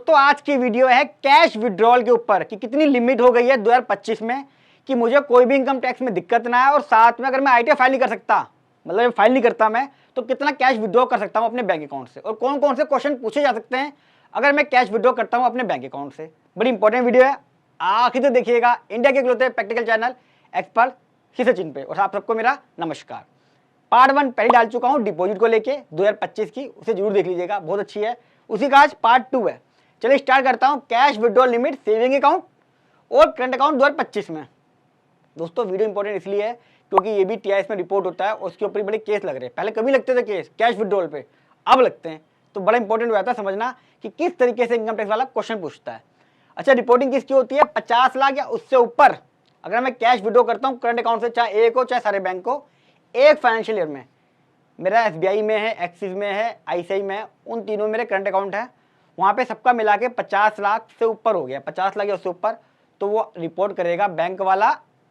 दोस्तों आज की वीडियो है कैश विड्रॉल के ऊपर कि कितनी लिमिट हो गई है 2025 में कि मुझे कोई भी इनकम टैक्स में दिक्कत ना है, और साथ में अगर मैं आईटीआर फाइल नहीं कर सकता, मतलब फाइल नहीं करता मैं, तो कितना कैश विड्रॉ कर सकता हूं अपने बैंक अकाउंट से, और कौन कौन से क्वेश्चन पूछे जा सकते हैं अगर मैं कैश विड्रॉ करता हूं अपने बैंक अकाउंट से। बड़ी इंपॉर्टेंट वीडियो है, आखिर तक देखिएगा। इंडिया के इकलौते practical channel expert Shri Sachin पे, और आप सबको मेरा नमस्कार। पार्ट 1 पहले डाल चुका हूं डिपॉजिट को लेके 2025 की, उसे जरूर देख लीजिएगा, बहुत अच्छी है। उसी का आज पार्ट 2 है। चलिए स्टार्ट करता हूं cash withdrawal limit saving account और करंट अकाउंट 2025 में। दोस्तों वीडियो इंपॉर्टेंट इसलिए है क्योंकि ये भी टीआईएस में रिपोर्ट होता है और उसके ऊपर बड़े केस लग रहे हैं। पहले कभी लगते थे केस कैश विड्रॉल पे, अब लगते हैं, तो बड़ा इंपॉर्टेंट हो जाता है समझना कि किस तरीके से इनकम टैक्स वाला क्वेश्चन पूछता है। अच्छा, रिपोर्टिंग किसकी होती है? 50 लाख या उससे ऊपर अगर मैं कैश विड्रॉ करता हूँ करंट अकाउंट से, चाहे एक हो चाहे सारे बैंक को, एक फाइनेंशियल ईयर में, मेरा एसबीआई में है, एक्सिस में है, आईसीआई में है, उन तीनों मेरे करंट अकाउंट है, वहाँ पे सबका मिला के 50 लाख से ऊपर हो गया, 50 लाख या उससे ऊपर, तो वो रिपोर्ट करेगा बैंक वाला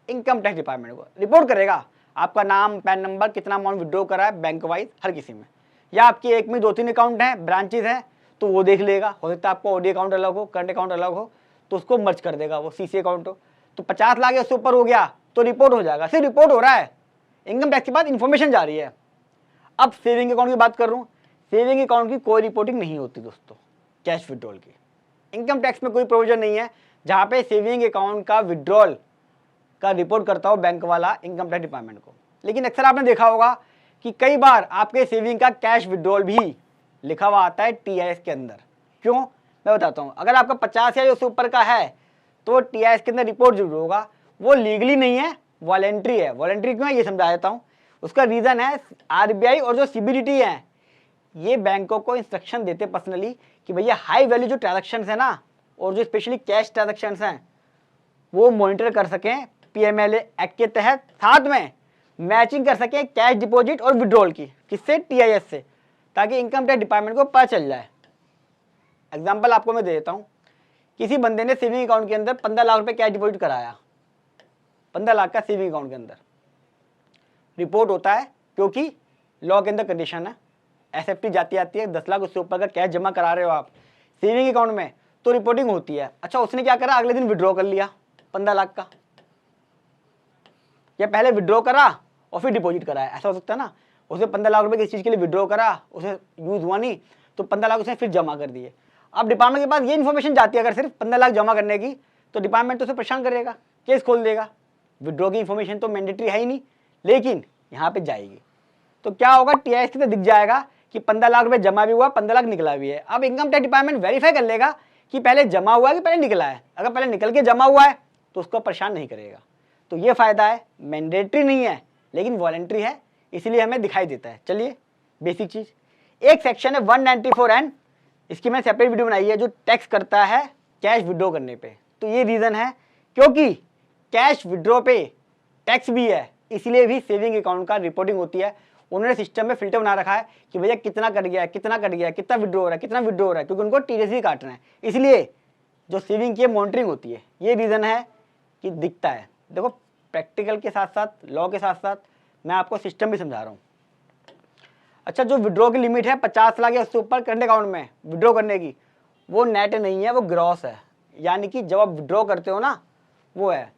इनकम टैक्स डिपार्टमेंट को। रिपोर्ट करेगा आपका नाम, पैन नंबर, कितना अमाउंट विड्रॉ करा है बैंक वाइज हर किसी में, या आपकी एक में 2-3 अकाउंट हैं, ब्रांचेज हैं, तो वो देख लेगा। हो सकता है आपको ओडी अकाउंट अलग हो, करंट अकाउंट अलग हो, तो उसको मर्ज कर देगा, वो सीसी अकाउंट हो। तो 50 लाख या उससे ऊपर हो गया तो रिपोर्ट हो जाएगा। सिर्फ रिपोर्ट हो रहा है, इनकम टैक्स के बाद इन्फॉर्मेशन जा रही है। अब सेविंग अकाउंट की बात कर रहा हूँ, सेविंग अकाउंट की कोई रिपोर्टिंग नहीं होती दोस्तों कैश विड्रॉल की। इनकम टैक्स में कोई प्रोविजन नहीं है जहाँ पे सेविंग अकाउंट का विड्रॉल का रिपोर्ट करता हो बैंक वाला इनकम टैक्स डिपार्टमेंट को। लेकिन अक्सर आपने देखा होगा कि कई बार आपके सेविंग का कैश विड्रॉल भी लिखा हुआ आता है टीआईएस के अंदर। क्यों, मैं बताता हूँ। अगर आपका 50 या उससे ऊपर का है तो टीआईएस के अंदर रिपोर्ट जरूर होगा। वो लीगली नहीं है, वॉलेंट्री है। वॉलेंट्री क्यों है ये समझा देता हूँ। उसका रीजन है आरबीआई और जो सीबीडीटी है, ये बैंकों को इंस्ट्रक्शन देते पर्सनली कि भैया हाई वैल्यू जो ट्रांजैक्शंस है ना, और जो स्पेशली कैश ट्रांजैक्शंस हैं, वो मॉनिटर कर सकें पीएमएलए एक्ट के तहत, साथ में मैचिंग कर सकें कैश डिपॉजिट और विड्रॉल की, किससे? टीआईएस से, ताकि इनकम टैक्स डिपार्टमेंट को पता चल जाए। एग्जाम्पल आपको मैं दे देता हूँ। किसी बंदे ने सेविंग अकाउंट के अंदर 15 लाख रुपए कैश डिपॉजिट कराया, 15 लाख का सेविंग अकाउंट के अंदर रिपोर्ट होता है, क्योंकि लॉ के अंदर कंडीशन है, एसएफटी जाती आती है, 10 लाख उससे ऊपर का कैश जमा करा रहे हो आप सेविंग अकाउंट में तो रिपोर्टिंग होती है। अच्छा, उसने क्या करा, अगले दिन विड्रॉ कर लिया 15 लाख का, या पहले विड्रॉ करा और फिर डिपॉजिट कराया, ऐसा हो सकता है ना। उसने 15 लाख रुपए किसी चीज़ के लिए विड्रॉ करा, उसे यूज़ हुआ नहीं, तो 15 लाख उसने फिर जमा कर दिए। अब डिपार्टमेंट के पास ये इन्फॉर्मेशन जाती है अगर सिर्फ 15 लाख जमा करने की, तो डिपार्टमेंट तो उसे परेशान करेगा, केस खोल देगा। विड्रॉ की इन्फॉर्मेशन तो मैंडेटरी है ही नहीं, लेकिन यहाँ पे जाएगी तो क्या होगा, टीआईएस के दिख जाएगा कि 15 लाख रुपए जमा भी हुआ, 15 लाख निकला भी है। अब इनकम टैक्स डिपार्टमेंट वेरीफाई कर लेगा कि पहले जमा हुआ है कि पहले निकला है। अगर पहले निकल के जमा हुआ है तो उसको परेशान नहीं करेगा। तो ये फायदा है, मैंडेटरी नहीं है लेकिन वॉलेंट्री है, इसलिए हमें दिखाई देता है। चलिए बेसिक चीज, एक सेक्शन है 194N, इसकी मैंने सेपरेट वीडियो बनाई है, जो टैक्स करता है कैश विड्रॉ करने पे। तो ये रीजन है क्योंकि कैश विड्रॉ पे टैक्स भी है, इसलिए भी सेविंग अकाउंट का रिपोर्टिंग होती है। उन्होंने सिस्टम में फिल्टर बना रखा है कि भैया कितना कट गया है, कितना कट गया है, कितना विड्रॉ हो रहा है, कितना विड्रॉ हो रहा है, क्योंकि उनको टीडीएस भी काटना है, इसलिए जो सेविंग की मॉनिटरिंग होती है। ये रीजन है कि दिखता है। देखो प्रैक्टिकल के साथ साथ, लॉ के साथ साथ मैं आपको सिस्टम भी समझा रहा हूँ। अच्छा, जो विड्रॉ की लिमिट है 50 लाख या उससे ऊपर करंट अकाउंट में विड्रॉ करने की, वो नेट नहीं है, वो ग्रॉस है। यानी कि जब आप विड्रॉ करते हो ना, वो है।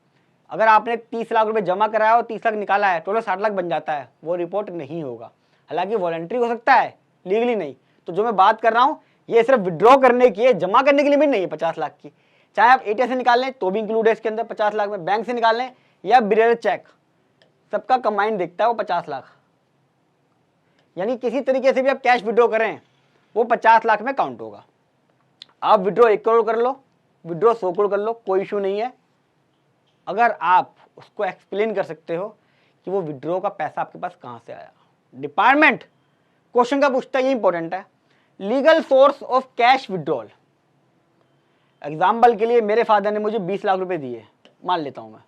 अगर आपने 30 लाख रुपए जमा कराया और 30 लाख निकाला है, टोटल 60 लाख बन जाता है, वो रिपोर्ट नहीं होगा। हालांकि वॉलंटरी हो सकता है, लीगली नहीं। तो जो मैं बात कर रहा हूँ ये सिर्फ विड्रॉ करने की है, जमा करने की लिमिट नहीं है 50 लाख की। चाहे आप एटीएम से निकाल लें तो भी इंक्लूड है इसके अंदर 50 लाख में, बैंक से निकाल लें या बिरेर चेक, सबका कंबाइंड दिखता है वो 50 लाख। यानी किसी तरीके से भी आप कैश विड्रॉ करें वो 50 लाख में काउंट होगा। आप विड्रॉ 1 करोड़ कर लो, विड्रॉ 100 करोड़ कर लो, कोई इशू नहीं है, अगर आप उसको एक्सप्लेन कर सकते हो कि वो विड्रॉ का पैसा आपके पास कहां से आया। डिपार्टमेंट क्वेश्चन का पूछता है, ये इंपॉर्टेंट है, legal source of cash withdrawal. Example के लिए मेरे फादर ने मुझे 20 लाख रुपए दिए, मान लेता हूं मैं,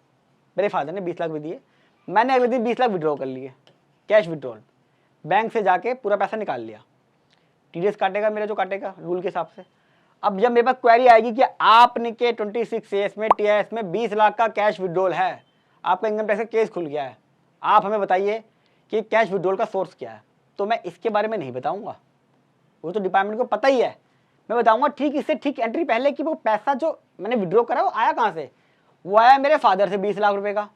मेरे फादर ने 20 लाख रुपए दिए, मैंने अगले दिन 20 लाख विड्रॉ कर लिए कैश विड्रॉल, बैंक से जाके पूरा पैसा निकाल लिया। टीडीएस काटेगा मेरा, जो काटेगा रूल के हिसाब से। अब जब मेरे पास क्वेरी आएगी कि आपने के 26 में टीआईएस में 20 लाख का कैश विड्रॉल है, आपका इनकम टैक्स का केस खुल गया है, आप हमें बताइए कि कैश विड्रॉल का सोर्स क्या है, तो मैं इसके बारे में नहीं बताऊंगा, वो तो डिपार्टमेंट को पता ही है। मैं बताऊंगा ठीक इससे ठीक एंट्री पहले कि वो पैसा जो मैंने विड्रॉ करा वो आया कहाँ से। वो आया मेरे फादर से 20 लाख रुपए का।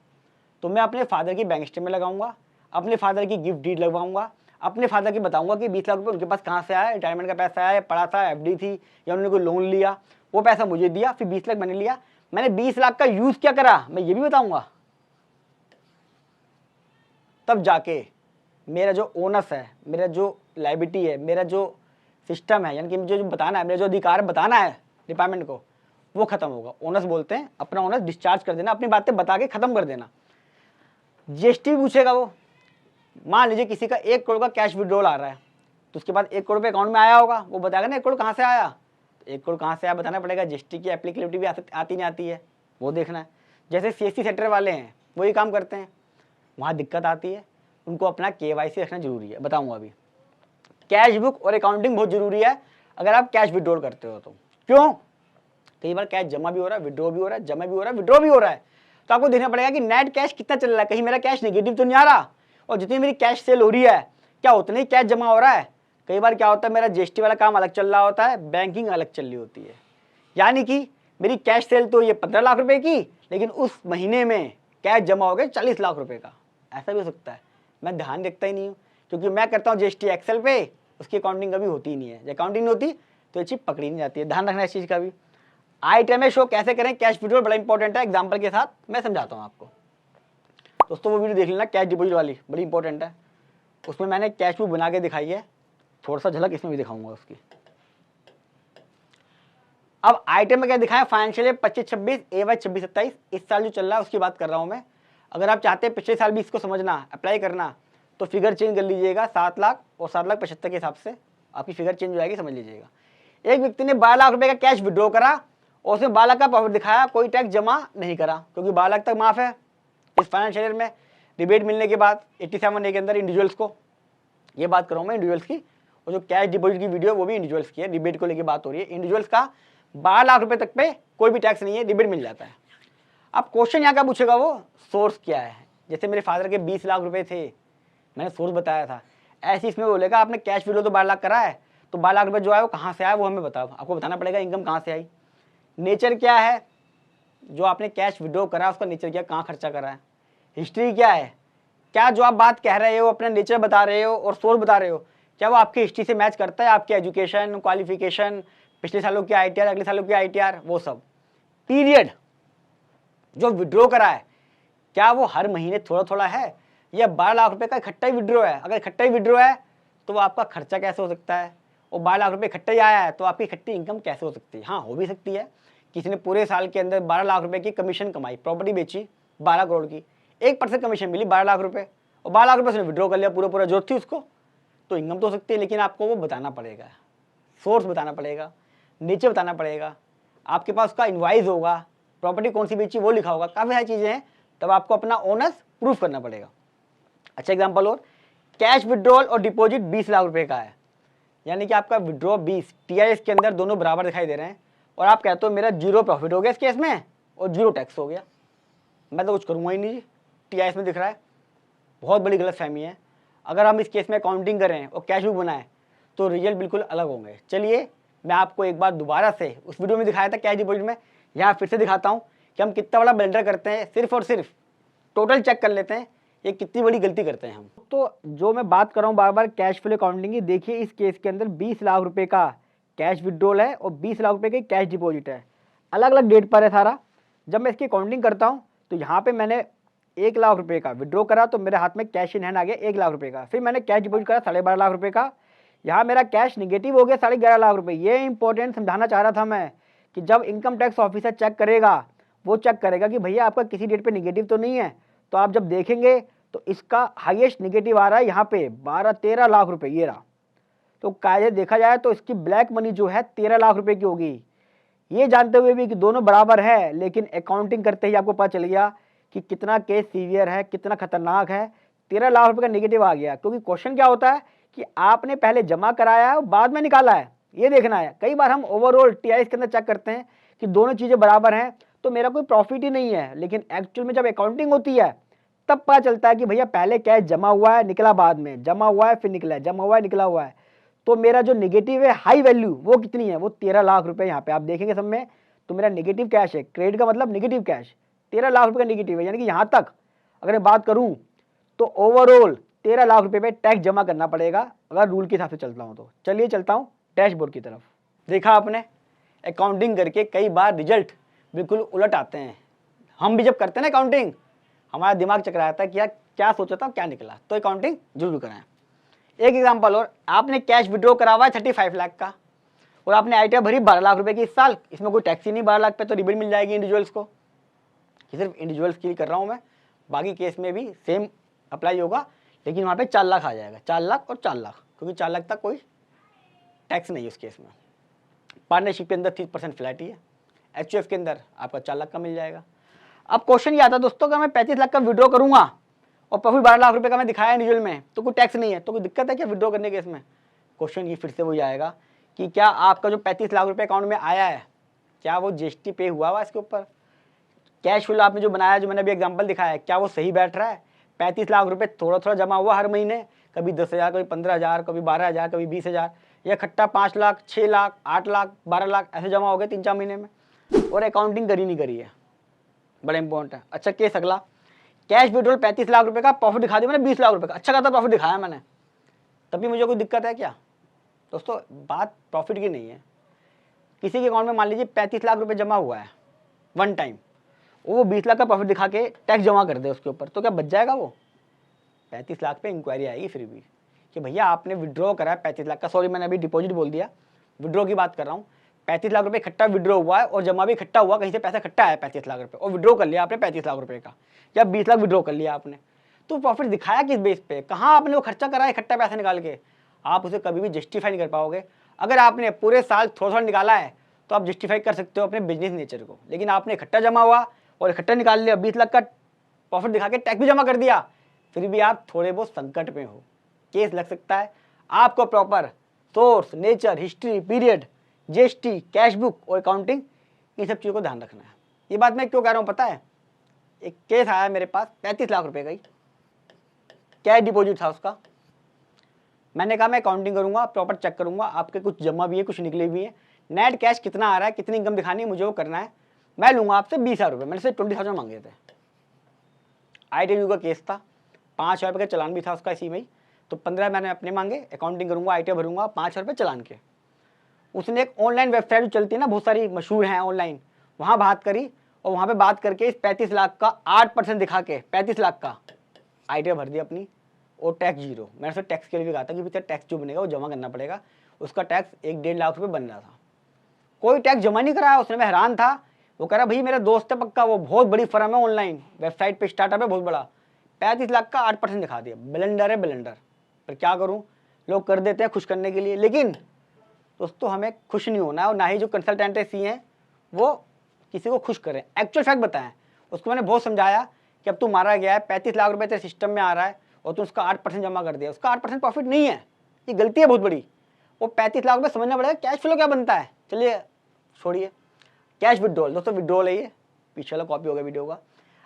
तो मैं अपने फादर की बैंक स्टेटमेंट लगाऊंगा, अपने फादर की गिफ्ट डीड लगवाऊंगा, अपने फादर की बताऊंगा कि 20 लाख रुपए उनके पास कहाँ से आया, रिटायरमेंट का पैसा आया, पड़ा था, एफडी थी, या उन्होंने कोई लोन लिया, वो पैसा मुझे दिया, फिर 20 लाख मैंने लिया, मैंने 20 लाख का यूज क्या करा मैं ये भी बताऊंगा। तब जाके मेरा जो ओनस है, मेरा जो लाइबिलिटी है, मेरा जो सिस्टम है, यानी कि मुझे जो बताना है, मेरा जो अधिकार बताना है डिपार्टमेंट को, वो खत्म होगा। ओनस बोलते हैं अपना ओनस डिस्चार्ज कर देना, अपनी बातें बता के खत्म कर देना। जीएसटी पूछेगा वो, मान लीजिए किसी का 1 करोड़ का कैश विड्रॉल आ रहा है, तो उसके बाद 1 करोड़ रुपये अकाउंट में आया होगा, वो बताएगा ना 1 करोड़ कहाँ से आया। तो 1 करोड़ कहाँ से आया बताना पड़ेगा। जीएसटी की एप्लीकेबिलिटी भी आती नहीं आती है, वो देखना है। जैसे सीएससी सेक्टर वाले हैं वो ये काम करते हैं, वहाँ दिक्कत आती है, उनको अपना केवाईसी रखना जरूरी है। बताऊँगा अभी। कैश बुक और अकाउंटिंग बहुत जरूरी है अगर आप कैश विड्रॉल करते हो तो। क्यों? कई बार कैश जमा भी हो रहा है, विड्रॉ भी हो रहा है, जमा भी हो रहा है, विड्रॉ भी हो रहा है, तो आपको देखना पड़ेगा कि नेट कैश कितना चल रहा है, कहीं मेरा कैश नेगेटिव तो नहीं आ रहा, और जितनी मेरी कैश सेल हो रही है क्या उतना ही कैश जमा हो रहा है। कई बार क्या होता है, मेरा जीएसटी वाला काम अलग चल रहा होता है, बैंकिंग अलग चल रही होती है, यानी कि मेरी कैश सेल तो ये 15 लाख रुपए की, लेकिन उस महीने में कैश जमा हो गया 40 लाख रुपए का। ऐसा भी हो सकता है, मैं ध्यान रखता ही नहीं हूँ, क्योंकि मैं करता हूँ जीएसटी एक्सेल पे, उसकी अकाउंटिंग कभी होती ही नहीं है। जब अकाउंटिंग नहीं होती तो ये चीज पकड़ी नहीं जाती है। ध्यान रखना इस चीज का भी। आइटम शो कैसे करें कैश विड्रॉल, बड़ा इंपॉर्टेंट है, एग्जांपल के साथ मैं समझाता हूँ आपको। दोस्तों वो वीडियो देख लेना, कैश डिपॉजिट वाली, बड़ी इंपॉर्टेंट है। उसमें मैंने कैश बुक बना के दिखाई है, थोड़ा सा झलक इसमें भी दिखाऊंगा उसकी। अब आइटम में क्या दिखाया, फाइनेंशियल ईयर 25-26, AY 26-27, इस साल जो चल रहा है उसकी बात कर रहा हूँ मैं। अगर आप चाहते हैं पिछले साल भी इसको समझना, अप्लाई करना, तो फिगर चेंज कर लीजिएगा 7 लाख और 7,75,000 के हिसाब से आपकी फिगर चेंज हो जाएगी, समझ लीजिएगा। एक व्यक्ति ने 12 लाख रुपए का कैश विड्रॉ करा और उसमें 12 लाख का प्रॉफिट दिखाया, कोई टैक्स जमा नहीं करा, क्योंकि 12 लाख तक माफ है इस फाइनेंशियल ईयर में। रिबेट मिलने के बाद 87A के अंदर इंडिविजुअल्स को, ये बात कर रहा हूँ मैं इंडिविजुअल्स की, और जो कैश डिपॉजिट की वीडियो वो भी इंडिविजुअल्स की है, रिबेट को लेकर बात हो रही है। इंडिविजुअल्स का 12 लाख रुपए तक पे कोई भी टैक्स नहीं है, रिबेट मिल जाता है। अब क्वेश्चन यहाँ का पूछेगा वो सोर्स क्या है। जैसे मेरे फादर के 20 लाख रुपए थे, मैंने सोर्स बताया था, ऐसे इसमें बोलेगा आपने कैश विड्रॉ तो 12 लाख करा है, तो 12 लाख रुपए जो आया वो कहाँ से आया वो हमें बताओ। आपको बताना पड़ेगा इनकम कहाँ से आई, नेचर क्या है, जो आपने कैश विड्रॉ करा उसका नेचर क्या, कहाँ खर्चा करा है, हिस्ट्री क्या है, क्या जो आप बात कह रहे हो अपना नेचर बता रहे हो और सोर्स बता रहे हो, क्या वो आपकी हिस्ट्री से मैच करता है, आपकी एजुकेशन, क्वालिफिकेशन, पिछले सालों की ITR, अगले सालों की ITR, वो सब। पीरियड जो विड्रॉ करा है क्या वो हर महीने थोड़ा थोड़ा है, या 12 लाख रुपए का इकट्ठा ही विड्रॉ है। अगर इकट्ठा ही विड्रॉ है तो वो आपका खर्चा कैसे हो सकता है, और 12 लाख रुपए इकट्ठा ही आया है तो आपकी इकट्ठी इनकम कैसे हो सकती है। हाँ हो भी सकती है, किसी ने पूरे साल के अंदर 12 लाख रुपए की कमीशन कमाई, प्रॉपर्टी बेची 12 करोड़ की, 1% कमीशन मिली 12 लाख रुपए, और 12 लाख रुपए उसने विड्रॉ कर लिया, पूरा जरूरत थी उसको, तो इनकम तो हो सकती है। लेकिन आपको वो बताना पड़ेगा, सोर्स बताना पड़ेगा, नीचे बताना पड़ेगा, आपके पास उसका इनवाइस होगा, प्रॉपर्टी कौन सी बेची वो लिखा होगा, काफ़ी सारी चीज़ें हैं, तब आपको अपना ओनर्स प्रूफ करना पड़ेगा। अच्छा एग्जांपल और, कैश विड्रॉल और डिपॉजिट 20 लाख रुपए का है, यानी कि आपका विड्रॉ 20, TIS के अंदर दोनों बराबर दिखाई दे रहे हैं, और आप कहते हो मेरा 0 प्रॉफिट हो गया इस केस में और 0 टैक्स हो गया, मैं तो कुछ करूँगा ही नहीं, TIS में दिख रहा है। बहुत बड़ी गलतफहमी है। अगर हम इस केस में अकाउंटिंग करें और कैश बुक बनाएं तो रिजल्ट बिल्कुल अलग होंगे। चलिए मैं आपको एक बार दोबारा से, उस वीडियो में दिखाया था कैश डिपॉजिट में, यहाँ फिर से दिखाता हूँ कि हम कितना बड़ा ब्लंडर करते हैं। सिर्फ और सिर्फ टोटल चेक कर लेते हैं ये कितनी बड़ी गलती करते हैं हम। तो जो मैं बात कर रहा हूँ बार बार कैश फ्लो अकाउंटिंग की, देखिए इस केस के अंदर 20 लाख रुपए का कैश विड्रॉल है और 20 लाख रुपए की कैश डिपॉजिट है, अलग अलग डेट पर है सारा। जब मैं इसकी अकाउंटिंग करता हूँ तो यहाँ पे मैंने 1 लाख रुपए का विड्रॉ करा तो मेरे हाथ में कैश इन हैंड आ गया 1 लाख रुपए का। फिर मैंने कैश डिपॉजिट करा 12.5 लाख रुपए का, यहाँ मेरा कैश निगेटिव हो गया 11.5 लाख रुपए। ये इंपॉर्टेंट समझाना चाह रहा था मैं कि जब इनकम टैक्स ऑफिसर चेक करेगा, वो चेक करेगा कि भैया आपका किसी डेट पे निगेटिव तो नहीं है, तो आप जब देखेंगे तो इसका हाईएस्ट निगेटिव आ रहा है यहाँ पे 12-13 लाख रुपए, ये रहा। तो कायदे देखा जाए तो इसकी ब्लैक मनी जो है 13 लाख रुपए की होगी। ये जानते हुए भी कि दोनों बराबर है, लेकिन अकाउंटिंग करते ही आपको पता चल गया कि कितना केस सीवियर है, कितना खतरनाक है, 13 लाख रुपए का निगेटिव आ गया। क्योंकि क्वेश्चन क्या होता है कि आपने पहले जमा कराया है और बाद में निकाला है, ये देखना है। कई बार हम ओवरऑल TIS के अंदर चेक करते हैं कि दोनों चीजें बराबर हैं तो मेरा कोई प्रॉफिट ही नहीं है, लेकिन एक्चुअल में जब अकाउंटिंग होती है तब पता चलता है कि भैया पहले कैश जमा हुआ है निकला बाद में, जमा हुआ है फिर निकला है, जमा हुआ है निकला हुआ है। तो मेरा जो नेगेटिव है हाई वैल्यू वो कितनी है, वो 13 लाख रुपए यहाँ पे आप देखेंगे सब में, तो मेरा नेगेटिव कैश है, क्रेडिट का मतलब नेगेटिव कैश 13 लाख रुपए का नेगेटिव है, यानी कि यहाँ तक अगर मैं बात करूँ तो ओवरऑल 13 लाख रुपए पे टैक्स जमा करना पड़ेगा अगर रूल के हिसाब से चलता हूँ तो। चलिए चलता हूँ डैशबोर्ड की तरफ। देखा आपने अकाउंटिंग करके कई बार रिजल्ट बिल्कुल उलट आते हैं। हम भी जब करते हैं ना अकाउंटिंग, हमारा दिमाग चकराता है कि यार क्या सोचा था क्या निकला, तो अकाउंटिंग जरूर कराएं। एक एग्जांपल और, आपने कैश विड्रॉ करा हुआ है 35 लाख का और आपने आईटीआर भरी 12 लाख रुपए की इस साल, इसमें कोई टैक्स ही नहीं, 12 लाख पे तो रिबेट मिल जाएगी इंडिविजुअल्स को। सिर्फ इंडिविजुअल्स के लिए कर रहा हूँ मैं, बाकी केस में भी सेम अप्लाई होगा, लेकिन वहाँ पे 4 लाख आ जाएगा, 4 लाख और 4 लाख, क्योंकि 4 लाख तक कोई टैक्स नहीं है उस केस में। पार्टनरशिप के अंदर 30% फ्लैट ही है, एचयूएफ के अंदर आपका 4 लाख का मिल जाएगा। अब क्वेश्चन ये आता है दोस्तों, अगर मैं 35 लाख का विड्रॉ करूंगा और प्रॉफिट 12 लाख रुपए का मैं दिखाया इंडिविजुअल में, तो कोई टैक्स नहीं है, तो कोई दिक्कत है क्या विड्रॉ करने के इसमें? क्वेश्चन ये फिर से वही आएगा कि क्या आपका जो 35 लाख रुपए अकाउंट में आया है, क्या वो जीएसटी पे हुआ हुआ इसके ऊपर? कैश फ्लो आपने जो बनाया, जो मैंने अभी एग्जाम्पल दिखाया है, क्या वो सही बैठ रहा है? 35 लाख रुपए थोड़ा थोड़ा जमा हुआ हर महीने, कभी 10,000, कभी 15,000, कभी 12,000, कभी 20,000, या इकट्ठा 5 लाख, 6 लाख, 8 लाख, 12 लाख ऐसे जमा हो गए 3-4 महीने में, और अकाउंटिंग करी नहीं करी है, बड़ा इंपॉर्टेंट है। अच्छा केस अगला, कैश विड्रॉल 35 लाख रुपए का, प्रॉफिट दिखा दिया मैंने 20 लाख रुपए का, अच्छा खासा प्रॉफिट दिखाया मैंने, तभी मुझे कोई दिक्कत है क्या? दोस्तों बात प्रॉफिट की नहीं है। किसी के अकाउंट में मान लीजिए 35 लाख रुपए जमा हुआ है वन टाइम, वो 20 लाख का प्रॉफिट दिखा के टैक्स जमा कर दे उसके ऊपर, तो क्या बच जाएगा वो? 35 लाख पे इंक्वायरी आएगी फिर भी कि भैया आपने विड्रॉ करा है 35 लाख का, सॉरी मैंने अभी डिपॉजिट बोल दिया, विड्रॉ की बात कर रहा हूँ। 35 लाख रुपए इकट्ठा विड्रॉ हुआ है और जमा भी इकट्ठा हुआ, कहीं से पैसा इकट्ठा है 35 लाख रुपए, और विड्रॉ कर लिया आपने 35 लाख रुपए का, या 20 लाख विड्रॉ कर लिया आपने, तो प्रॉफिट दिखाया किस बेस पे? कहाँ आपने वो खर्चा करा है इकट्ठा पैसा निकाल के? आप उसे कभी भी जस्टिफाई नहीं कर पाओगे। अगर आपने पूरे साल थोड़ा थोड़ा निकाला है तो आप जस्टिफाई कर सकते हो अपने बिजनेस नेचर को, लेकिन आपने इकट्ठा जमा हुआ और इकट्ठा निकाल लिया, 20 लाख का प्रॉफिट दिखा के टैक्स भी जमा कर दिया, फिर भी आप थोड़े बहुत संकट में हो, केस लग सकता है। आपको proper source, nature, history, period, GST, cash book और अकाउंटिंग, इन सब चीज़ों को ध्यान रखना है। ये बात मैं क्यों कह रहा हूँ पता है? एक केस आया मेरे पास 35 लाख रुपए का ही, कैश डिपॉजिट था उसका। मैंने कहा मैं अकाउंटिंग करूंगा, प्रॉपर चेक करूंगा, आपके कुछ जमा भी है कुछ निकले भी है, नेट कैश कितना आ रहा है, कितनी इनकम दिखानी है मुझे वो करना है, मैं लूंगा आपसे 20,000 रुपये, मैंने से 20,000 मांगे थे। ITU का केस था, 5,000 रुपये का चलान भी था उसका इसी में ही, तो 15 मैंने अपने मांगे, अकाउंटिंग करूंगा, ITU भरूंगा, 5,000 रुपये चलान के। उसने एक ऑनलाइन वेबसाइट जो चलती है ना, बहुत सारी मशहूर हैं ऑनलाइन, वहाँ बात करी और वहाँ पे बात करके इस 35 लाख का 8% दिखा के 35 लाख का ITU भर दिया अपनी, और टैक्स 0। मैंने उसे टैक्स के लिए भी कहा था कि भैया टैक्स जो बनेगा वो जमा करना पड़ेगा, उसका टैक्स 1-1.5 लाख रुपये बन रहा था, कोई टैक्स जमा नहीं कराया उसने। मैं हैरान था, वो कह रहा भाई मेरा दोस्त है पक्का, वो बहुत बड़ी फर्म है ऑनलाइन वेबसाइट पे, स्टार्टअप है बहुत बड़ा, 35 लाख का 8% दिखा दिया। ब्लेंडर है ब्लेंडर, पर क्या करूं, लोग कर देते हैं खुश करने के लिए, लेकिन दोस्तों हमें खुश नहीं होना है, और ना ही जो कंसल्टेंट है सी हैं वो किसी को खुश करें, एक्चुअल फैक्ट बताएं। उसको मैंने बहुत समझाया कि अब तू मारा गया है, 35 लाख रुपये तेरे सिस्टम में आ रहा है और तू उसका 8% जमा कर दिया, उसका 8% प्रॉफिट नहीं है, ये गलती है बहुत बड़ी। वो 35 लाख रुपये समझना पड़ेगा कैश फ्लो क्या बनता है। चलिए छोड़िए, कैश विड्रॉल, दोस्तों विड्रॉल है ये, पीछे वाला कॉपी हो गया वीडियो का।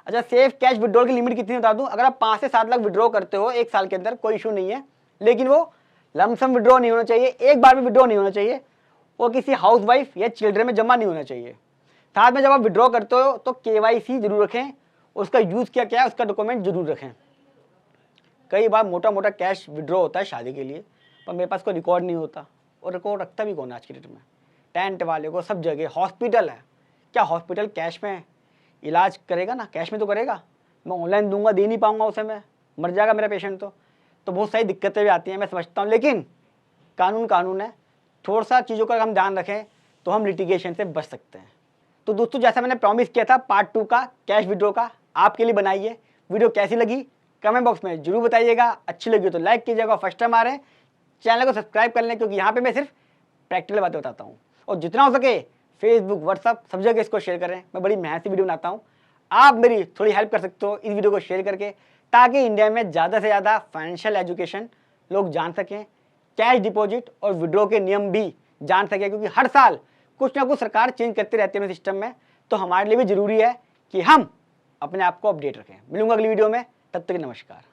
अच्छा सेफ कैश विड्रॉल की लिमिट कितनी बता दूं? अगर आप 5 से 7 लाख विड्रॉ करते हो एक साल के अंदर कोई इशू नहीं है, लेकिन वो लमसम विड्रॉ नहीं होना चाहिए, एक बार में विड्रॉ नहीं होना चाहिए, वो किसी हाउसवाइफ या चिल्ड्रन में जमा नहीं होना चाहिए। साथ में जब आप विड्रॉ करते हो तो KYC जरूर रखें, उसका यूज़ क्या क्या है उसका डॉक्यूमेंट जरूर रखें। कई बार मोटा मोटा कैश विड्रॉ होता है शादी के लिए, पर मेरे पास कोई रिकॉर्ड नहीं होता, और रिकॉर्ड रखता भी कौन आज की डेट में? टेंट वाले को, सब जगह। हॉस्पिटल है, क्या हॉस्पिटल कैश में इलाज करेगा ना, कैश में तो करेगा, मैं ऑनलाइन दूंगा, दे नहीं पाऊंगा उसे, मैं मर जाएगा मेरा पेशेंट। तो बहुत सारी दिक्कतें भी आती हैं, मैं समझता हूँ, लेकिन कानून है, थोड़ा सा चीज़ों का हम ध्यान रखें तो हम लिटिगेशन से बच सकते हैं। तो दोस्तों जैसा मैंने प्रॉमिस किया था पार्ट 2 का कैश विड्रॉ का आपके लिए बनाइए। वीडियो कैसी लगी कमेंट बॉक्स में जरूर बताइएगा, अच्छी लगी तो लाइक कीजिएगा, फर्स्ट टाइम आ रहे हैं चैनल को सब्सक्राइब कर लें, क्योंकि यहाँ पे मैं सिर्फ प्रैक्टिकल बातें बताता हूँ, और जितना हो सके फेसबुक, व्हाट्सअप सब जगह इसको शेयर करें। मैं बड़ी मेहनत से वीडियो बनाता हूँ, आप मेरी थोड़ी हेल्प कर सकते हो इस वीडियो को शेयर करके, ताकि इंडिया में ज़्यादा से ज़्यादा फाइनेंशियल एजुकेशन लोग जान सकें, कैश डिपॉजिट और विड्रॉ के नियम भी जान सकें, क्योंकि हर साल कुछ ना कुछ सरकार चेंज करती रहती है सिस्टम में, तो हमारे लिए भी ज़रूरी है कि हम अपने आप को अपडेट रखें। मिलूंगा अगली वीडियो में, तब तक नमस्कार।